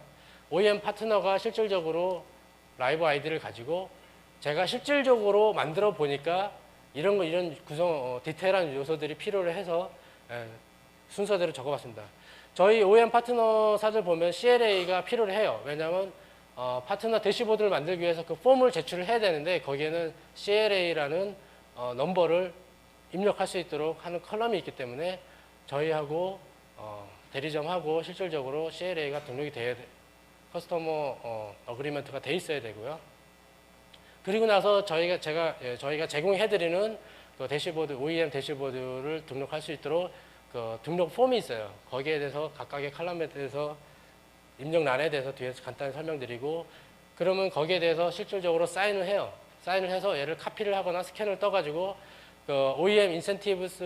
OEM 파트너가 실질적으로 라이브 아이디를 가지고 제가 실질적으로 만들어 보니까 이런 구성 디테일한 요소들이 필요로 해서 순서대로 적어봤습니다. 저희 OEM 파트너사들 보면 CLA가 필요로 해요. 왜냐하면 파트너 대시보드를 만들기 위해서 그 폼을 제출을 해야 되는데 거기에는 CLA라는 넘버를 입력할 수 있도록 하는 컬럼이 있기 때문에 저희하고 대리점하고 실질적으로 CLA가 등록이 돼야 커스터머 어그리먼트가 돼 있어야 되고요. 그리고 나서 저희가 제공해드리는 그 대시보드, OEM 대시보드를 등록할 수 있도록 그 등록 폼이 있어요. 거기에 대해서 각각의 칼럼에 대해서 입력란에 대해서 뒤에서 간단히 설명드리고, 그러면 거기에 대해서 실질적으로 사인을 해요. 사인을 해서 얘를 카피를 하거나 스캔을 떠가지고 그 OEM incentives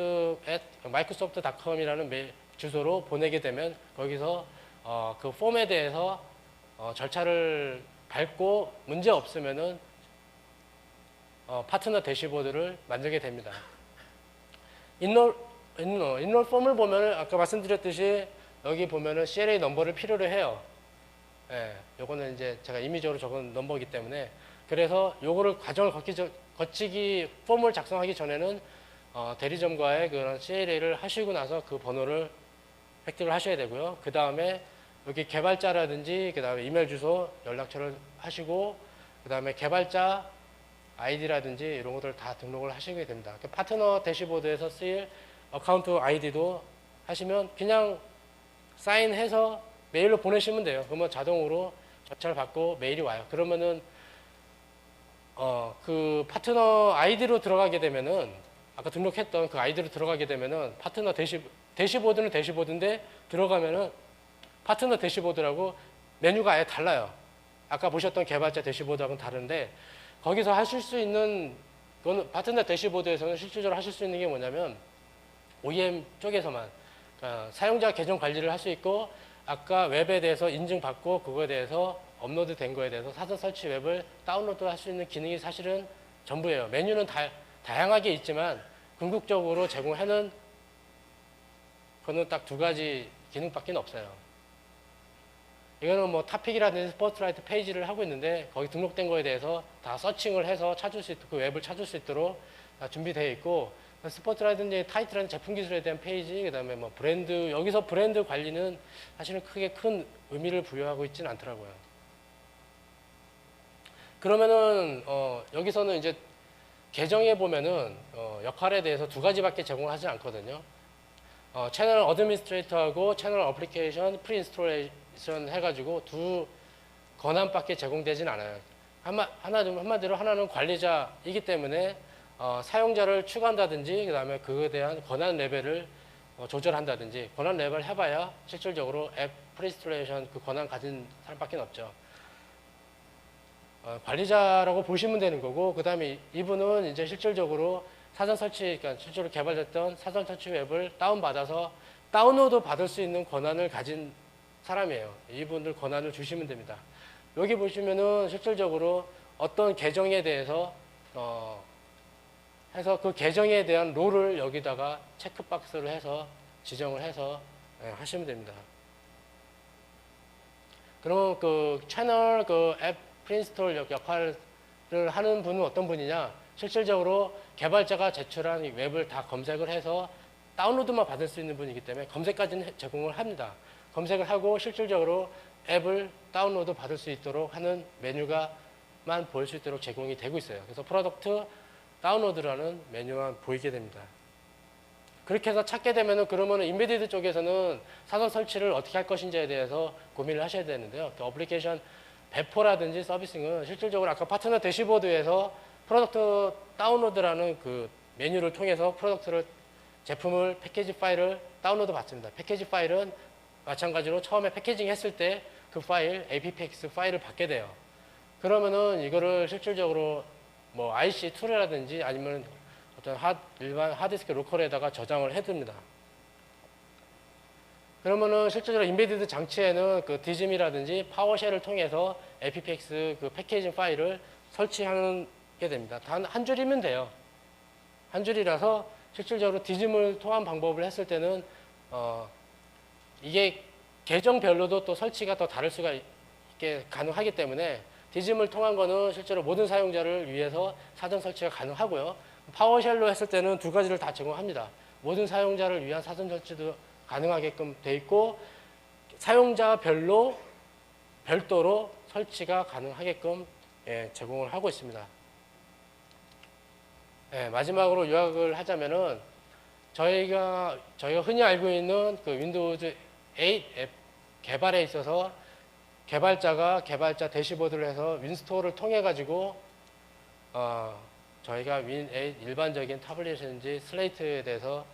at microsoft.com이라는 주소로 보내게 되면 거기서 그 폼에 대해서 절차를 밟고 문제 없으면은 파트너 대시보드를 만들게 됩니다. 인롤 폼을 보면은 아까 말씀드렸듯이 여기 보면은 CLA 넘버를 필요로 해요. 예, 요거는 이제 제가 임의적으로 적은 넘버이기 때문에, 그래서 요거를 과정을 거치기 폼을 작성하기 전에는 대리점과의 그런 CLA를 하시고 나서 그 번호를 획득을 하셔야 되고요. 그 다음에 여기 개발자라든지 그 다음에 이메일 주소, 연락처를 하시고 그 다음에 개발자 아이디라든지 이런 것들을 다 등록을 하시게 됩니다. 파트너 대시보드에서 쓰일 어카운트 아이디도 하시면 그냥 사인해서 메일로 보내시면 돼요. 그러면 자동으로 절차를 받고 메일이 와요. 그러면은 그 파트너 아이디로 들어가게 되면은 아까 등록했던 그 아이디로 들어가게 되면은 파트너 대시보드는 대시보드인데 들어가면은 파트너 대시보드라고 메뉴가 아예 달라요. 아까 보셨던 개발자 대시보드하고는 다른데 거기서 하실 수 있는 그거는 파트너 대시보드에서는 실질적으로 하실 수 있는 게 뭐냐면 OEM 쪽에서만 사용자 계정 관리를 할 수 있고 아까 웹에 대해서 인증받고 그거에 대해서 업로드 된 거에 대해서 사전 설치 웹을 다운로드 할 수 있는 기능이 사실은 전부예요. 메뉴는 다양하게 있지만 궁극적으로 제공하는 그거는 딱 2가지 기능밖에 없어요. 이거는 뭐 타픽이라든지 스포트라이트 페이지를 하고 있는데 거기 등록된 거에 대해서 다 서칭을 해서 찾을 수 있도록 그 웹을 찾을 수 있도록 다 준비되어 있고 스포트라이트든지 타이틀이라는 제품 기술에 대한 페이지 그다음에 뭐 브랜드 여기서 브랜드 관리는 사실은 크게 큰 의미를 부여하고 있지는 않더라고요. 그러면은 여기서는 이제 계정에 보면은 역할에 대해서 두 가지밖에 제공을 하지 않거든요. 채널 어드미니스트레이터하고 채널 어플리케이션 프리인스톨레이션 해가지고 두 권한밖에 제공되진 않아요. 한마디로 하나는 관리자이기 때문에 사용자를 추가한다든지 그 다음에 그에 대한 권한 레벨을 조절한다든지 권한 레벨 해봐야 실질적으로 앱 프리인스톨레이션 그 권한 가진 사람밖에 없죠. 관리자라고 보시면 되는 거고 그 다음에 이분은 이제 실질적으로 사전 설치, 그러니까 실제로 개발됐던 사전 설치 웹을 다운받아서 다운로드 받을 수 있는 권한을 가진 사람이에요. 이분들 권한을 주시면 됩니다. 여기 보시면은 실질적으로 어떤 계정에 대해서 해서 그 계정에 대한 롤을 여기다가 체크박스를 해서 지정을 해서 하시면 됩니다. 그러면 그 채널 그 앱 프린스톨 역할을 하는 분은 어떤 분이냐? 실질적으로 개발자가 제출한 이 웹을 다 검색을 해서 다운로드만 받을 수 있는 분이기 때문에 검색까지는 제공을 합니다. 검색을 하고 실질적으로 앱을 다운로드 받을 수 있도록 하는 메뉴가만 보일 수 있도록 제공이 되고 있어요. 그래서 프로덕트 다운로드라는 메뉴만 보이게 됩니다. 그렇게 해서 찾게 되면은 그러면은 인베디드 쪽에서는 사전 설치를 어떻게 할 것인지에 대해서 고민을 하셔야 되는데요. 그 어플리케이션 배포라든지 서비스는 실질적으로 아까 파트너 대시보드에서 프로덕트 다운로드라는 그 메뉴를 통해서 프로덕트를 제품을 패키지 파일을 다운로드 받습니다. 패키지 파일은 마찬가지로 처음에 패키징 했을 때 그 파일 appx 파일을 받게 돼요. 그러면은 이거를 실질적으로 뭐 IC2라든지 아니면 어떤 일반 하드디스크 로컬에다가 저장을 해둡니다. 그러면은 실제로 인베디드 장치에는 그 디즘이라든지 파워쉘을 통해서 appx 그 패키징 파일을 설치하게 됩니다. 단 한 줄이면 돼요. 한 줄이라서 실질적으로 디즘을 통한 방법을 했을 때는 이게 계정별로도 또 설치가 더 다를 수가 있게 가능하기 때문에 디즘을 통한 거는 실제로 모든 사용자를 위해서 사전 설치가 가능하고요. 파워쉘로 했을 때는 두 가지를 다 제공합니다. 모든 사용자를 위한 사전 설치도 가능하게끔 돼 있고 사용자별로 별도로 설치가 가능하게끔 제공을 하고 있습니다. 마지막으로 요약을 하자면은 저희가 흔히 알고 있는 그 윈도우즈 8 앱 개발에 있어서 개발자가 개발자 대시보드를 해서 윈스토어를 통해 가지고 저희가 윈8 일반적인 타블릿인지 슬레이트에 대해서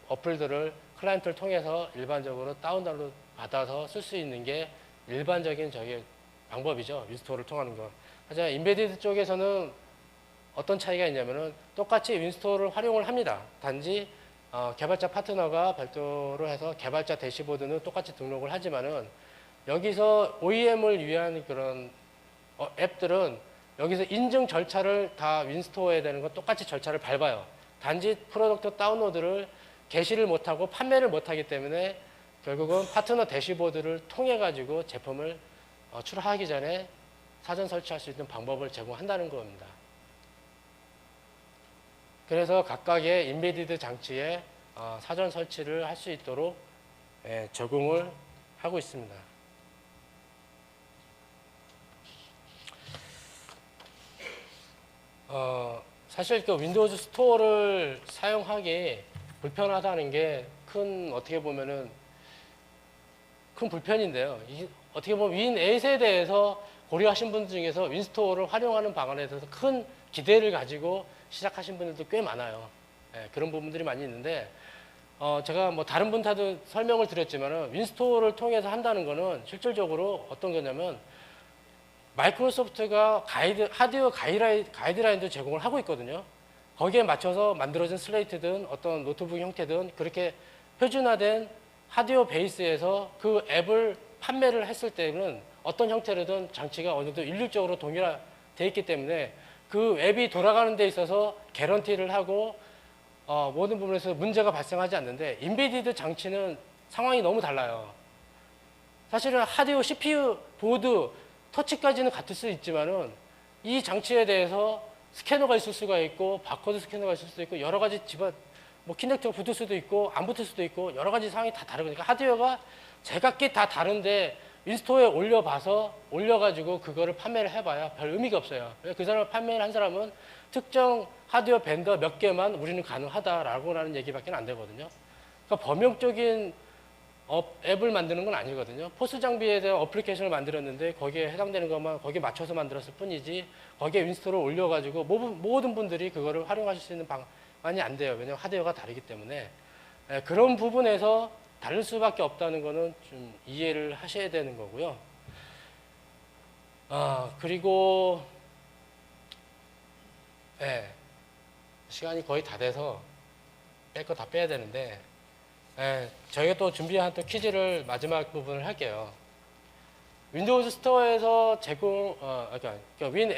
어플들을 클라이언트를 통해서 일반적으로 다운로드 받아서 쓸 수 있는 게 일반적인 저희 방법이죠. 윈스토어를 통하는 거. 하지만 인베디드 쪽에서는 어떤 차이가 있냐면은 똑같이 윈스토어를 활용을 합니다. 단지 개발자 파트너가 별도로 해서 개발자 대시보드는 똑같이 등록을 하지만은 여기서 OEM을 위한 그런 앱들은 여기서 인증 절차를 다 윈스토어에 되는 건 똑같이 절차를 밟아요. 단지 프로덕트 다운로드를 게시를 못하고 판매를 못하기 때문에 결국은 파트너 대시보드를 통해 가지고 제품을 출하하기 전에 사전 설치할 수 있는 방법을 제공한다는 겁니다. 그래서 각각의 인베디드 장치에 사전 설치를 할 수 있도록 적용을 하고 있습니다. 사실 그 윈도우즈 스토어를 사용하기 불편하다는 게 어떻게 보면은 큰 불편인데요. 어떻게 보면 윈8에 대해서 고려하신 분들 중에서 윈스토어를 활용하는 방안에 대해서 큰 기대를 가지고 시작하신 분들도 꽤 많아요. 그런 부분들이 많이 있는데 제가 뭐 다른 분한테도 설명을 드렸지만은 윈스토어를 통해서 한다는 거는 실질적으로 어떤 거냐면 마이크로소프트가 하드웨어 가이드라인도 제공을 하고 있거든요. 거기에 맞춰서 만들어진 슬레이트든 어떤 노트북 형태든 그렇게 표준화된 하드웨어 베이스에서 그 앱을 판매를 했을 때는 어떤 형태로든 장치가 어느 정도 일률적으로 동일화되어 있기 때문에 그 앱이 돌아가는 데 있어서 개런티를 하고 모든 부분에서 문제가 발생하지 않는데 인베디드 장치는 상황이 너무 달라요. 사실은 하드웨어, CPU, 보드, 터치까지는 같을 수 있지만은 이 장치에 대해서 스캐너가 있을 수가 있고 바코드 스캐너가 있을 수도 있고 여러 가지 집안 뭐 키넥트가 붙을 수도 있고 안 붙을 수도 있고 여러 가지 상황이 다 다르니까 하드웨어가 제각기 다 다른데 인스토어에 올려가지고 그거를 판매를 해봐야 별 의미가 없어요. 그 사람을 판매를 한 사람은 특정 하드웨어 벤더 몇 개만 우리는 가능하다라고 하는 얘기밖에 안 되거든요. 그러니까 범용적인 앱을 만드는 건 아니거든요. 포스 장비에 대한 어플리케이션을 만들었는데 거기에 해당되는 것만 거기에 맞춰서 만들었을 뿐이지 거기에 인스톨을 올려가지고 모든 분들이 그거를 활용하실 수 있는 방안이 안 돼요. 왜냐하면 하드웨어가 다르기 때문에 그런 부분에서 다를 수밖에 없다는 거는 좀 이해를 하셔야 되는 거고요. 그리고 시간이 거의 다 돼서 뺄 거 다 빼야 되는데 저희가 또 준비한 또 퀴즈를 마지막 부분을 할게요. 윈도우즈 스토어에서 제공, 그러니까 윈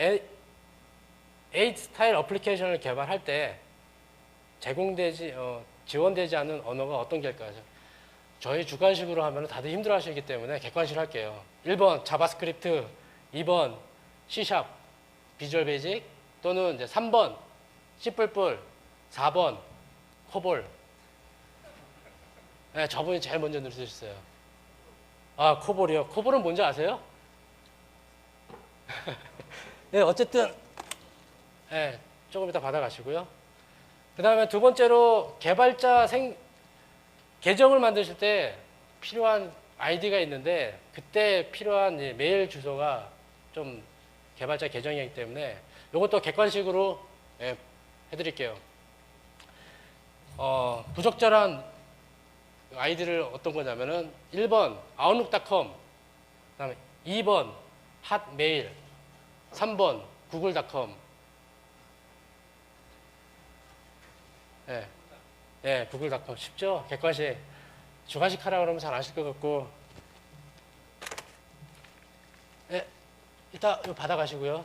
8 스타일 어플리케이션을 개발할 때 지원되지 않는 언어가 어떤 게일까요? 저희 주관식으로 하면 다들 힘들어 하시기 때문에 객관식으로 할게요. 1번 자바스크립트, 2번 C#, 비주얼 베이직, 또는 이제 3번 C++, 4번 코볼. 네, 저분이 제일 먼저 누르셨어요. 코볼이요. 코볼은 뭔지 아세요? 네, 어쨌든 조금 이따 받아가시고요. 그 다음에 두 번째로 개발자 계정을 만드실 때 필요한 아이디가 있는데 그때 필요한 메일 주소가 좀 개발자 계정이기 때문에 이것도 객관식으로 해드릴게요. 부적절한 아이디를 어떤 거냐면은 1번 outlook.com, 그다음에 2번 hotmail, 3번 google.com. google.com 쉽죠? 객관식. 주관식 하라 그러면 잘 아실 것 같고. 이따 이거 받아가시고요.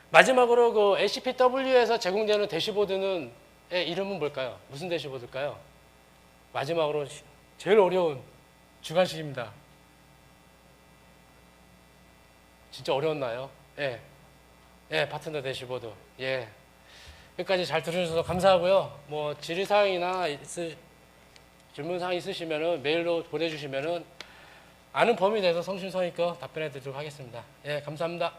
마지막으로 그 HPW에서 제공되는 대시보드는 이름은 뭘까요? 무슨 대시보드일까요? 마지막으로 제일 어려운 주관식입니다. 진짜 어려웠나요? 파트너 대시보드. 여기까지 잘 들으셔서 감사하고요. 뭐 질의사항이나 질문사항 있으시면은 메일로 보내주시면은 아는 범위 내에서 성실성의껏 답변해 드리도록 하겠습니다. 감사합니다.